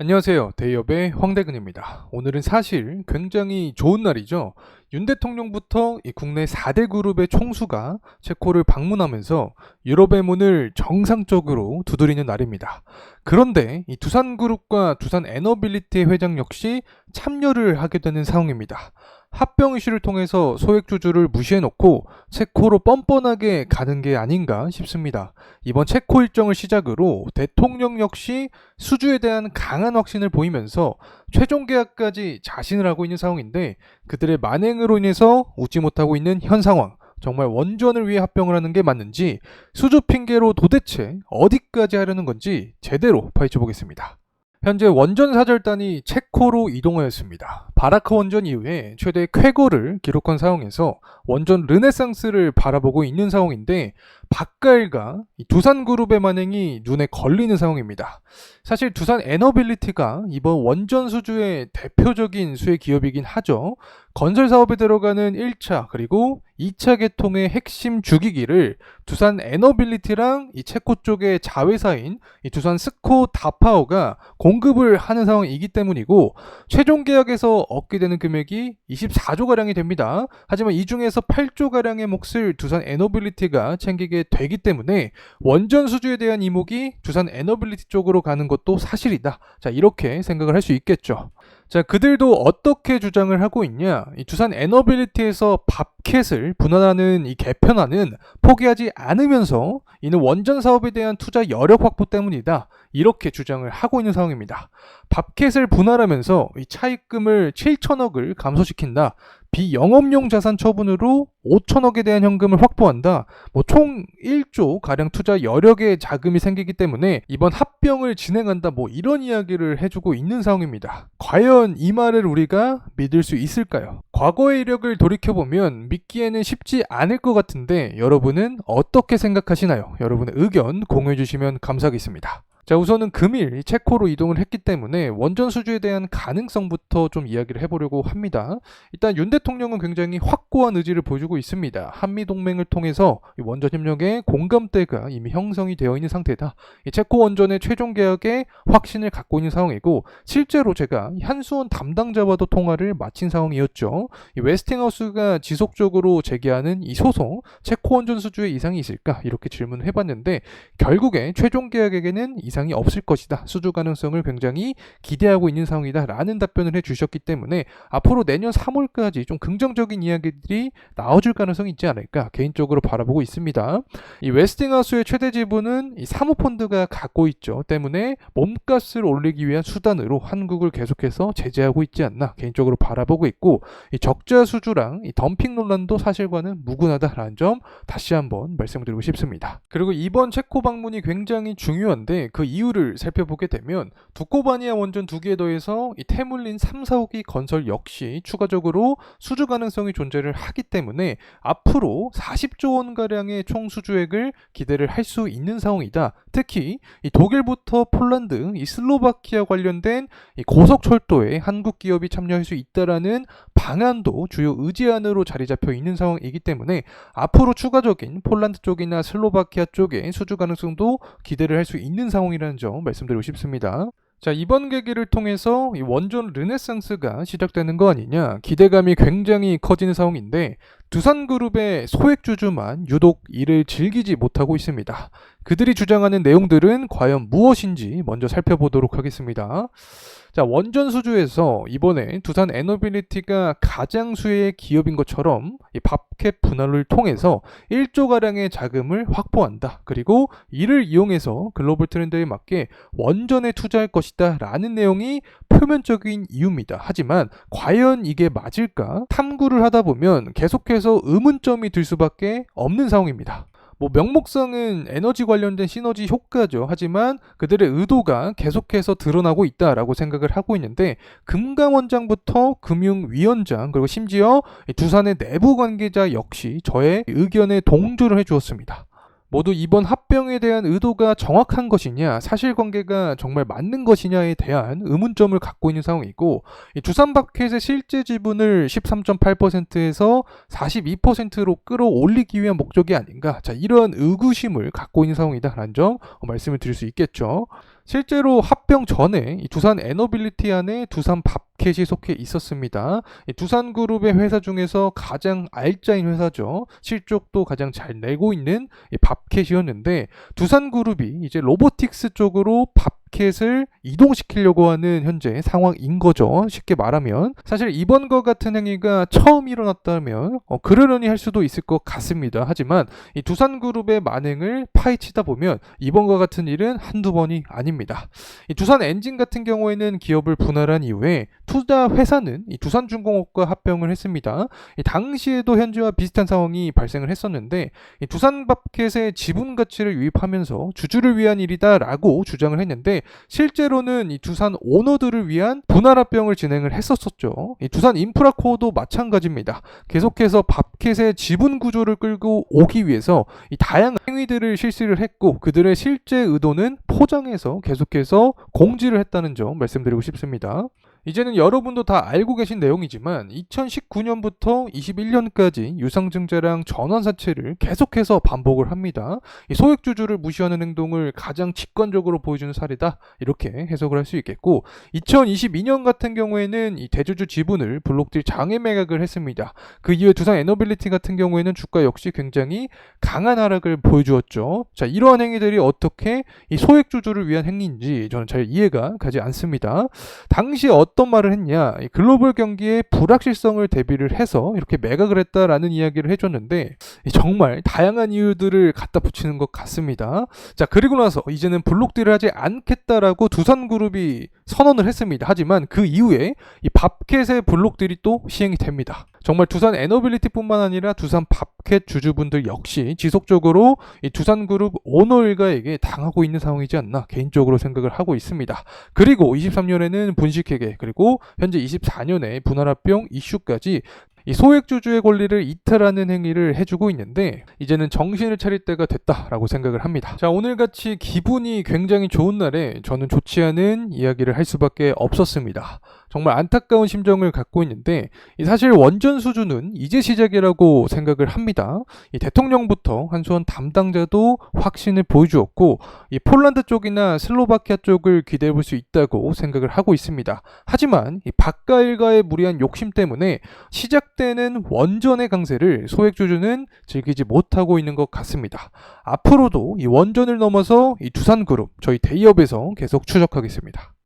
안녕하세요. 데이업의 황대근입니다. 오늘은 사실 굉장히 좋은 날이죠. 윤 대통령부터 이 국내 4대 그룹의 총수가 체코를 방문하면서 유럽의 문을 정상적으로 두드리는 날입니다. 그런데 이 두산그룹과 두산에너빌리티 회장 역시 참여를 하게 되는 상황입니다. 합병 이슈를 통해서 소액주주를 무시해놓고 체코로 뻔뻔하게 가는 게 아닌가 싶습니다. 이번 체코 일정을 시작으로 대통령 역시 수주에 대한 강한 확신을 보이면서 최종 계약까지 자신을 하고 있는 상황인데, 그들의 만행으로 인해서 웃지 못하고 있는 현 상황, 정말 원전을 위해 합병을 하는 게 맞는지, 수주 핑계로 도대체 어디까지 하려는 건지 제대로 파헤쳐 보겠습니다. 현재 원전 사절단이 체코로 이동하였습니다. 바라크 원전 이후에 최대 쾌거를 기록한 상황에서 원전 르네상스를 바라보고 있는 상황인데, 박가일과 두산그룹의 만행이 눈에 걸리는 상황입니다. 사실 두산에너빌리티가 이번 원전 수주의 대표적인 수혜 기업이긴 하죠. 건설 사업에 들어가는 1차 그리고 2차 계통의 핵심 주기기를 두산에너빌리티랑 이 체코 쪽의 자회사인 이 두산 스코 다파오가 공급을 하는 상황이기 때문이고, 최종 계약에서 얻게 되는 금액이 24조가량이 됩니다. 하지만 이 중에서 8조가량의 몫을 두산에너빌리티가 챙기게 되기 때문에 원전 수주에 대한 이목이 두산에너빌리티 쪽으로 가는 것도 사실이다. 자, 이렇게 생각을 할 수 있겠죠. 자, 그들도 어떻게 주장을 하고 있냐? 이 두산에너빌리티에서 밥캣을 분할하는 이 개편안은 포기하지 않으면서 이는 원전 사업에 대한 투자 여력 확보 때문이다. 이렇게 주장을 하고 있는 상황입니다. 밥캣을 분할하면서 이 차입금을 7천억을 감소시킨다. 비영업용 자산 처분으로 5천억에 대한 현금을 확보한다. 총 1조 가량 투자 여력의 자금이 생기기 때문에 이번 합병을 진행한다. 이런 이야기를 해주고 있는 상황입니다. 과연 이 말을 우리가 믿을 수 있을까요? 과거의 이력을 돌이켜보면 믿기에는 쉽지 않을 것 같은데, 여러분은 어떻게 생각하시나요? 여러분의 의견 공유해주시면 감사하겠습니다. 자, 우선은 금일 체코로 이동을 했기 때문에 원전 수주에 대한 가능성부터 좀 이야기를 해보려고 합니다. 일단 윤 대통령은 굉장히 확고한 의지를 보여주고 있습니다. 한미동맹을 통해서 원전 협력의 공감대가 이미 형성이 되어 있는 상태다. 체코 원전의 최종 계약에 확신을 갖고 있는 상황이고, 실제로 제가 한수원 담당자와도 통화를 마친 상황이었죠. 웨스팅하우스가 지속적으로 제기하는 이 소송, 체코 원전 수주에 이상이 있을까? 이렇게 질문을 해봤는데, 결국에 최종 계약에게는 이상이 없을 것이다. 수주 가능성을 굉장히 기대하고 있는 상황이다. 라는 답변을 해주셨기 때문에 앞으로 내년 3월까지 좀 긍정적인 이야기들이 나와줄 가능성이 있지 않을까 개인적으로 바라보고 있습니다. 이 웨스팅하우스의 최대 지분은 이 사모펀드가 갖고 있죠. 때문에 몸값을 올리기 위한 수단으로 한국을 계속해서 제재하고 있지 않나 개인적으로 바라보고 있고, 이 적자 수주랑 이 덤핑 논란도 사실과는 무관하다라는 점 다시 한번 말씀드리고 싶습니다. 그리고 이번 체코 방문이 굉장히 중요한데, 그 이유를 살펴보게 되면 두코바니아 원전 2개에 더해서 이 태물린 3, 4호기 건설 역시 추가적으로 수주 가능성이 존재를 하기 때문에 앞으로 40조 원가량의 총 수주액을 기대를 할 수 있는 상황이다. 특히 이 독일부터 폴란드, 이 슬로바키아 관련된 이 고속철도에 한국 기업이 참여할 수 있다라는 방안도 주요 의제안으로 자리 잡혀 있는 상황이기 때문에 앞으로 추가적인 폴란드 쪽이나 슬로바키아 쪽의 수주 가능성도 기대를 할 수 있는 상황이라는 점 말씀드리고 싶습니다. 자, 이번 계기를 통해서 이 원전 르네상스가 시작되는 거 아니냐 기대감이 굉장히 커지는 상황인데, 두산그룹의 소액주주만 유독 이를 즐기지 못하고 있습니다. 그들이 주장하는 내용들은 과연 무엇인지 먼저 살펴보도록 하겠습니다. 자, 원전 수주에서 이번에 두산에너빌리티가 가장 수혜의 기업인 것처럼 이 밥캣 분할을 통해서 1조가량의 자금을 확보한다. 그리고 이를 이용해서 글로벌 트렌드에 맞게 원전에 투자할 것이다 라는 내용이 표면적인 이유입니다. 하지만 과연 이게 맞을까? 탐구를 하다 보면 계속해서 의문점이 들 수밖에 없는 상황입니다. 명목상은 에너지 관련된 시너지 효과죠. 하지만 그들의 의도가 계속해서 드러나고 있다라고 생각을 하고 있는데, 금감원장부터 금융위원장 그리고 심지어 두산의 내부 관계자 역시 저의 의견에 동조를 해주었습니다. 모두 이번 합병에 대한 의도가 정확한 것이냐, 사실관계가 정말 맞는 것이냐에 대한 의문점을 갖고 있는 상황이고, 두산밥켓의 실제 지분을 13.8%에서 42%로 끌어올리기 위한 목적이 아닌가, 자, 이런 의구심을 갖고 있는 상황이다라는 점 말씀을 드릴 수 있겠죠. 실제로 합병 전에 이 두산 에너빌리티 안에 두산 밥캣이 속해 있었습니다. 이 두산그룹의 회사 중에서 가장 알짜인 회사죠. 실적도 가장 잘 내고 있는 이 밥캣이었는데 두산그룹이 이제 로보틱스 쪽으로 밥캣을 이동시키려고 하는 현재 상황인 거죠. 쉽게 말하면 사실 이번과 같은 행위가 처음 일어났다면 그러려니 할 수도 있을 것 같습니다. 하지만 이 두산그룹의 만행을 파헤치다 보면 이번과 같은 일은 한두 번이 아닙니다. 이 두산엔진 같은 경우에는 기업을 분할한 이후에 투자 회사는 이 두산중공업과 합병을 했습니다. 이 당시에도 현재와 비슷한 상황이 발생을 했었는데 이 두산밥켓의 지분 가치를 유입하면서 주주를 위한 일이다라고 주장을 했는데 실제로는 이 두산 오너들을 위한 분할 합병을 진행을 했었었죠. 이 두산 인프라코어도 마찬가지입니다. 계속해서 밥켓의 지분 구조를 끌고 오기 위해서 이 다양한 행위들을 실시를 했고 그들의 실제 의도는 포장해서 계속해서 공지를 했다는 점 말씀드리고 싶습니다. 이제는 여러분도 다 알고 계신 내용이지만 2019년부터 21년까지 유상증자랑 전환사채를 계속해서 반복을 합니다. 이 소액주주를 무시하는 행동을 가장 직관적으로 보여주는 사례다 이렇게 해석을 할 수 있겠고 2022년 같은 경우에는 이 대주주 지분을 블록딜 장외 매각을 했습니다. 그 이후에 두산 에너빌리티 같은 경우에는 주가 역시 굉장히 강한 하락을 보여주었죠. 자, 이러한 행위들이 어떻게 이 소액주주를 위한 행위인지 저는 잘 이해가 가지 않습니다. 당시 어떤 말을 했냐, 글로벌 경기의 불확실성을 대비를 해서 이렇게 매각을 했다라는 이야기를 해줬는데 정말 다양한 이유들을 갖다 붙이는 것 같습니다. 자, 그리고 나서 이제는 블록딜을 하지 않겠다라고 두산그룹이 선언을 했습니다. 하지만 그 이후에 이 밥캣의 블록딜이 또 시행이 됩니다. 정말 두산 에너빌리티뿐만 아니라 두산 밥캣 주주분들 역시 지속적으로 이 두산그룹 오너 일가에게 당하고 있는 상황이지 않나 개인적으로 생각을 하고 있습니다. 그리고 23년에는 분식회계 그리고 현재 24년에 분할합병 이슈까지 이 소액주주의 권리를 이탈하는 행위를 해주고 있는데 이제는 정신을 차릴 때가 됐다라고 생각을 합니다. 자, 오늘같이 기분이 굉장히 좋은 날에 저는 좋지 않은 이야기를 할 수밖에 없었습니다. 정말 안타까운 심정을 갖고 있는데 사실 원전 수주는 이제 시작이라고 생각을 합니다. 이 대통령부터 한수원 담당자도 확신을 보여주었고 이 폴란드 쪽이나 슬로바키아 쪽을 기대해 볼 수 있다고 생각을 하고 있습니다. 하지만 이 박가 일가의 무리한 욕심 때문에 시작되는 원전의 강세를 소액주주는 즐기지 못하고 있는 것 같습니다. 앞으로도 이 원전을 넘어서 이 두산그룹 저희 대기업에서 계속 추적하겠습니다.